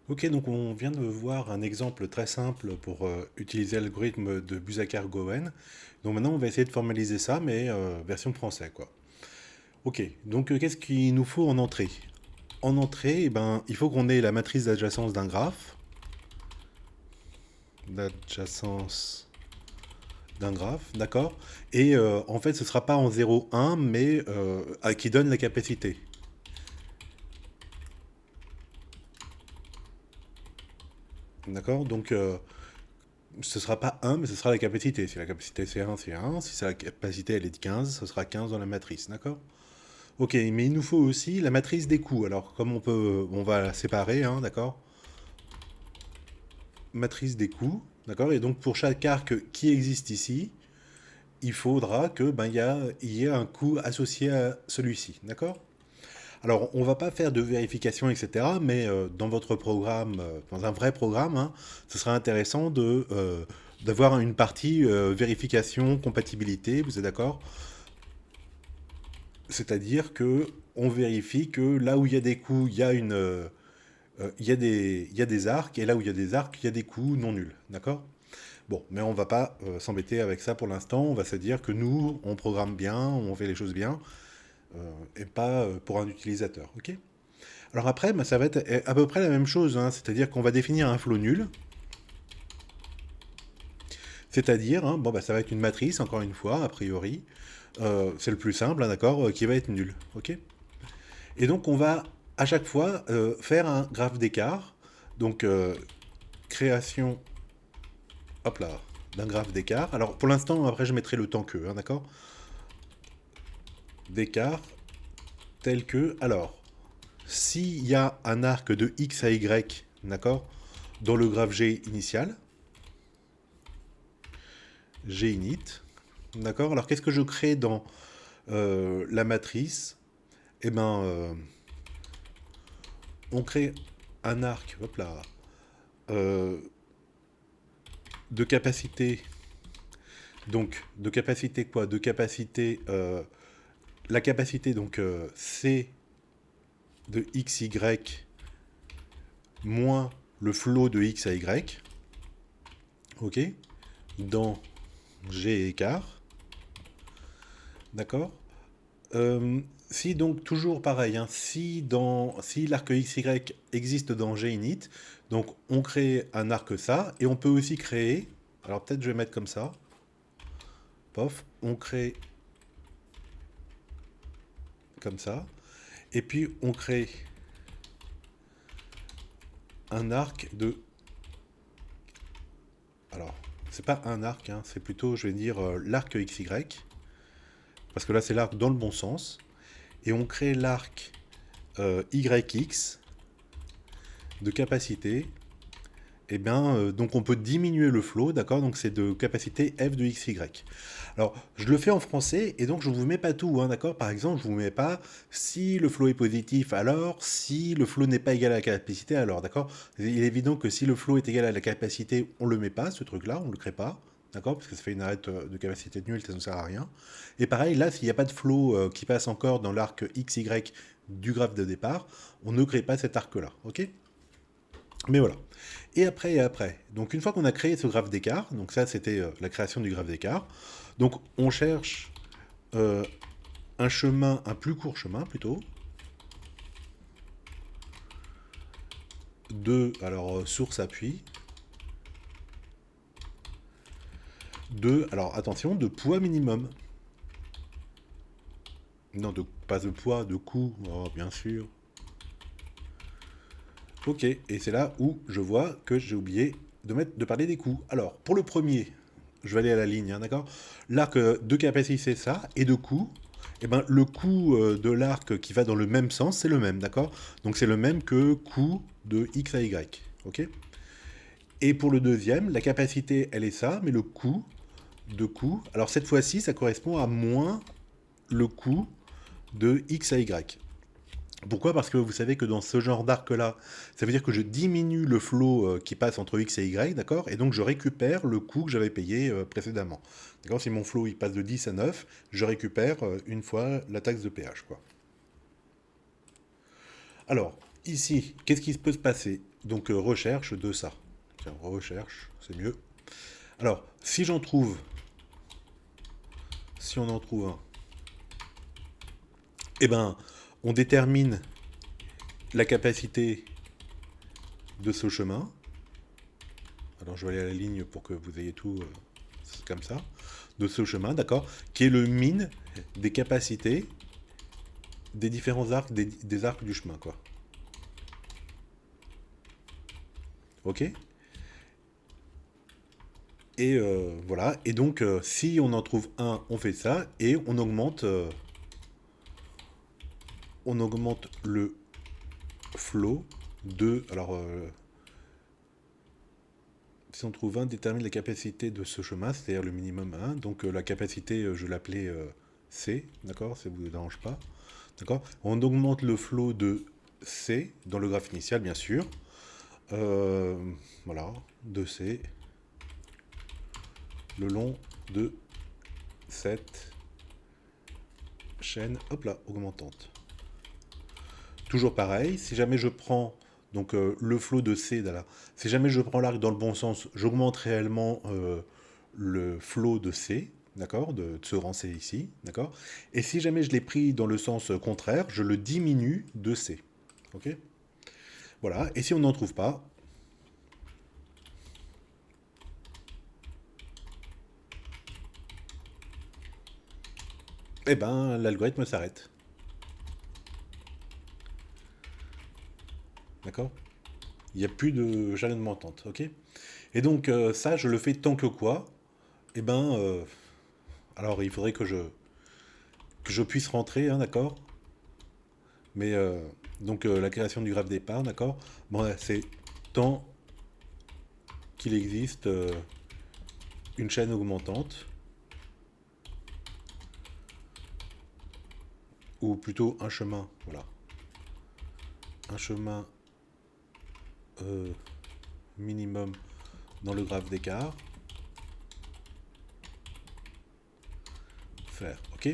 Ok, donc on vient de voir un exemple très simple pour utiliser l'algorithme de Busacar-Gowen. Donc maintenant, on va essayer de formaliser ça, mais version français, quoi. Ok, donc qu'est-ce qu'il nous faut en entrée? En entrée, eh ben, il faut qu'on ait la matrice d'adjacence d'un graphe. D'adjacence d'un graphe, d'accord? Et en fait, ce ne sera pas en 0, 1, mais qui donne la capacité. D'accord? Donc, ce ne sera pas 1, mais ce sera la capacité. Si la capacité c'est 1, c'est 1. Si la capacité elle est de 15, ce sera 15 dans la matrice. D'accord? Ok, mais il nous faut aussi la matrice des coûts. Alors, comme on va la séparer, hein, d'accord? Matrice des coûts, d'accord? Et donc, pour chaque arc qui existe ici, il faudra que il y ait un coût associé à celui-ci, d'accord? Alors, on va pas faire de vérification, etc., mais dans votre programme, dans un vrai programme, hein, ce sera intéressant d'avoir une partie vérification, compatibilité, vous êtes d'accord? C'est-à-dire que on vérifie que là où il y a des coûts, il y a des arcs, et là où il y a des arcs, il y a des coûts non nuls, d'accord? Bon, mais on va pas s'embêter avec ça pour l'instant, on va se dire que nous, on programme bien, on fait les choses bien, et pas pour un utilisateur, ok? Alors après, bah, ça va être à peu près la même chose, hein, c'est-à-dire qu'on va définir un flow nul, c'est-à-dire, hein, bon, bah, ça va être une matrice, encore une fois, a priori, c'est le plus simple, hein, d'accord, qui va être nul, ok? Et donc on va à chaque fois faire un graphe d'écart, donc création, hop là, d'un graphe d'écart. Alors pour l'instant, après je mettrai le temps que, hein, d'accord? D'écart tel que, alors, s'il y a un arc de x à y, d'accord, dans le graphe G initial, G init, d'accord. Alors qu'est-ce que je crée dans la matrice? Eh ben, on crée un arc, hop là, euh, de capacité. Donc, de capacité quoi? De capacité, la capacité donc C de xy moins le flow de x à y, ok, dans G écart, d'accord. Si donc toujours pareil, hein, si l'arc XY existe dans Ginit, donc on crée un arc ça, et on peut aussi créer, alors peut-être je vais mettre comme ça, pof, on crée comme ça, et puis on crée un arc de, alors c'est pas un arc, hein, c'est plutôt je vais dire l'arc XY, parce que là c'est l'arc dans le bon sens, et on crée l'arc YX de capacité. Eh bien, donc on peut diminuer le flow, d'accord? Donc c'est de capacité f de xy. Alors, je le fais en français et donc je ne vous mets pas tout, hein, d'accord? Par exemple, je ne vous mets pas si le flow est positif, alors si le flow n'est pas égal à la capacité, alors, d'accord? Il est évident que si le flow est égal à la on ne le met pas, ce truc-là, on ne le crée pas, d'accord? Parce que ça fait une arête de capacité nulle, ça ne sert à rien. Et pareil, là, s'il n'y a pas de flow qui passe encore dans l'arc xy du graphe de départ, on ne crée pas cet arc-là, ok? Mais voilà. Et après. Donc une fois qu'on a créé ce graphe d'écart, donc ça c'était la création du graphe d'écart, donc on cherche euh, un chemin, un plus court chemin plutôt, de, alors source appui, de, alors attention, de poids minimum. Non, pas de poids, de coût, oh, bien sûr. Ok, et c'est là où je vois que j'ai oublié de parler des coûts. Alors, pour le premier, je vais aller à la ligne, hein, d'accord? L'arc de capacité, c'est ça, et de coût, eh ben, le coût de l'arc qui va dans le même sens, c'est le même, d'accord? Donc c'est le même que coût de x à y, ok? Et pour le deuxième, la capacité, elle est ça, mais le coût de coût, alors cette fois-ci, ça correspond à moins le coût de x à y. Pourquoi? Parce que vous savez que dans ce genre d'arc-là, ça veut dire que je diminue le flow qui passe entre x et y, d'accord? Et donc je récupère le coût que j'avais payé précédemment. D'accord? Si mon flow il passe de 10 à 9, je récupère une fois la taxe de péage, quoi. Alors, ici, qu'est-ce qui peut se passer? Donc recherche de ça. Tiens, recherche, c'est mieux. Alors, si j'en trouve, si on en trouve un, eh ben, on détermine la capacité de ce chemin. Alors, je vais aller à la ligne pour que vous ayez tout comme ça. De ce chemin, d'accord, qui est le min des capacités des différents arcs, des arcs du chemin, quoi. Ok. Et voilà. Et donc, si on en trouve un, on fait ça. Et on augmente le flow de... Alors, si on trouve un, détermine la capacité de ce chemin, c'est-à-dire le minimum 1. Donc, la capacité, je l'appelais C, d'accord, ça ne vous dérange pas. D'accord. On augmente le flow de C, dans le graphe initial, bien sûr. Voilà, de C, le long de cette chaîne, hop là, augmentante. Toujours pareil, si jamais je prends donc le flot de C, là, si jamais je prends l'arc dans le bon sens, j'augmente réellement le flot de C, d'accord, de ce rang C ici, d'accord. Et si jamais je l'ai pris dans le sens contraire, je le diminue de C, ok. Voilà, et si on n'en trouve pas, eh ben l'algorithme s'arrête, d'accord. Il n'y a plus de jalonnement montante, ok. Et donc ça, je le fais tant que quoi, eh ben, alors il faudrait que je puisse rentrer, hein, d'accord. Mais donc la création du graphe départ, d'accord. Bon, c'est tant qu'il existe une chaîne augmentante, ou plutôt un chemin, voilà. Un chemin minimum dans le graphe d'écart. Faire, ok.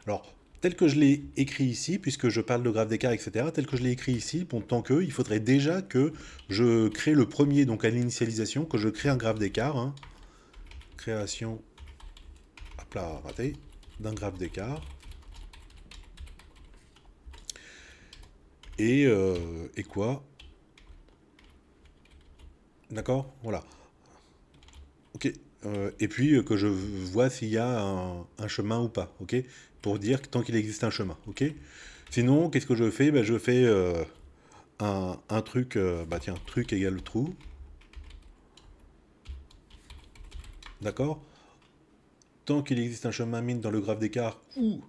Alors, tel que je l'ai écrit ici, puisque je parle de graphe d'écart, etc., tel que je l'ai écrit ici, bon, tant que, il faudrait déjà que je crée le premier, donc à l'initialisation, que je crée un graphe d'écart. Hein. Création, hop là, raté, d'un graphe d'écart. Et quoi? D'accord. Voilà. Ok. Et puis que je vois s'il y a un chemin ou pas. Ok. Pour dire que tant qu'il existe un chemin. Ok. Sinon, qu'est-ce que je fais? Ben, je fais un truc. Bah tiens, truc égale trou. D'accord. Tant qu'il existe un chemin min dans le graphe d'écart ou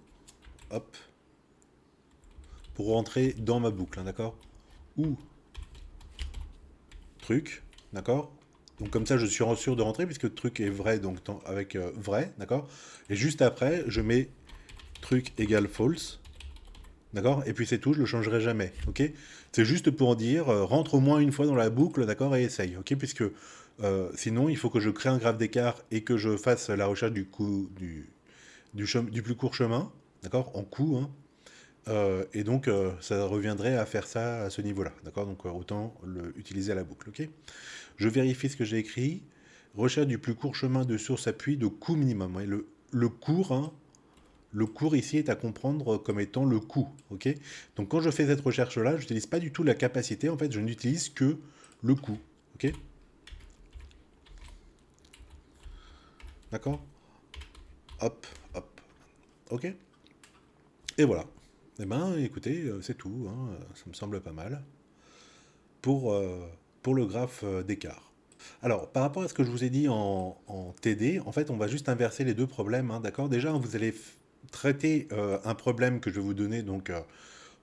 hop pour rentrer dans ma boucle. Hein, d'accord. Ou truc. D'accord. Donc comme ça, je suis sûr de rentrer puisque truc est vrai, donc avec vrai, d'accord. Et juste après, je mets truc égale false, d'accord. Et puis c'est tout, je le changerai jamais, ok. C'est juste pour dire rentre au moins une fois dans la boucle, d'accord, et essaye, ok, puisque sinon il faut que je crée un graphe d'écart et que je fasse la recherche du coup du plus court chemin, d'accord, en coup, hein. Et donc ça reviendrait à faire ça à ce niveau-là, d'accord. Donc autant utiliser à la boucle, ok. Je vérifie ce que j'ai écrit. Recherche du plus court chemin de source appui de coût minimum. Ouais, le court, hein, le court ici est à comprendre comme étant le coût. Ok. Donc quand je fais cette recherche-là, je n'utilise pas du tout la capacité. En fait, je n'utilise que le coût. Ok. D'accord. Hop, hop. Ok. Et voilà. Eh ben, écoutez, c'est tout. Hein, ça me semble pas mal pour, euh, pour le graphe d'écart. Alors, par rapport à ce que je vous ai dit en TD, en fait, on va juste inverser les deux problèmes, hein, d'accord. Déjà, vous allez traiter un problème que je vais vous donner donc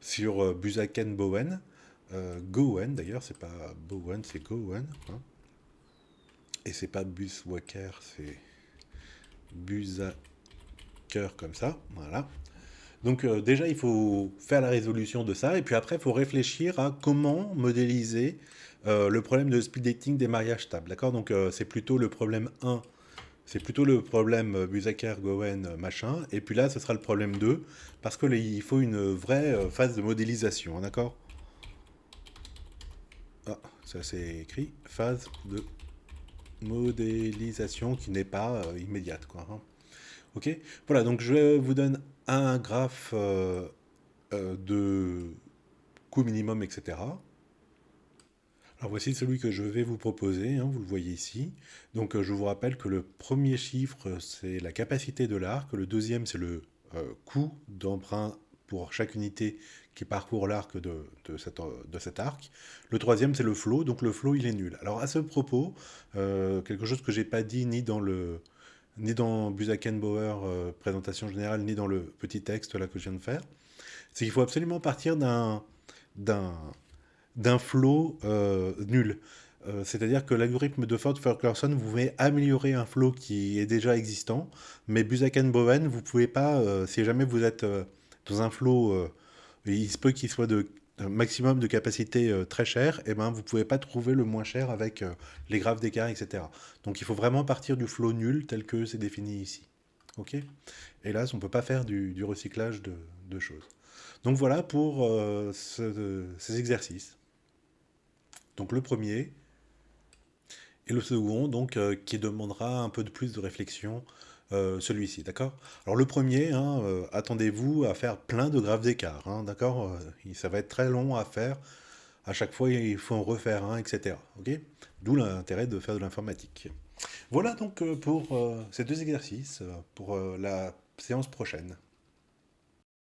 sur Busaken-Bowen. Gowen, d'ailleurs, c'est pas Bowen, c'est Gowen. Hein. Et c'est pas Buswaker, c'est Busaker comme ça. Voilà. Donc déjà, il faut faire la résolution de ça, et puis après, il faut réfléchir à comment modéliser le problème de speed dating des mariages stables. D'accord. Donc c'est plutôt le problème 1, c'est plutôt le problème Busaker-Gowen machin, et puis là, ce sera le problème 2, parce qu'il faut une vraie phase de modélisation, hein, d'accord. Ah, Ça c'est écrit phase de modélisation qui n'est pas immédiate, quoi, hein. Ok. Voilà, donc je vous donne un graphe de coût minimum, etc. Alors voici celui que je vais vous proposer, hein, vous le voyez ici. Donc je vous rappelle que le premier chiffre, c'est la capacité de l'arc, le deuxième, c'est le coût d'emprunt pour chaque unité qui parcourt l'arc de cet arc. Le troisième, c'est le flow, donc le flow, il est nul. Alors à ce propos, quelque chose que j'ai pas dit ni dans Busakenbauer présentation générale, ni dans le petit texte là que je viens de faire, c'est qu'il faut absolument partir d'un d'un flow nul. C'est-à-dire que l'algorithme de Ford-Fulkerson, vous pouvez améliorer un flow qui est déjà existant, mais Busaken-Bowen, vous pouvez pas, si jamais vous êtes dans un flow, il se peut qu'il soit de un maximum de capacité très cher, et ben vous pouvez pas trouver le moins cher avec les graphes d'écart, etc. Donc il faut vraiment partir du flow nul tel que c'est défini ici. Ok. Hélas, on peut pas faire du recyclage de choses. Donc voilà pour ces exercices. Donc le premier, et le second, donc, qui demandera un peu de plus de réflexion, celui-ci, d'accord? Alors le premier, hein, attendez-vous à faire plein de graphes d'écart, hein, d'accord? Ça va être très long à faire. À chaque fois, il faut en refaire un, etc. Ok? D'où l'intérêt de faire de l'informatique. Voilà donc pour ces deux exercices pour la séance prochaine.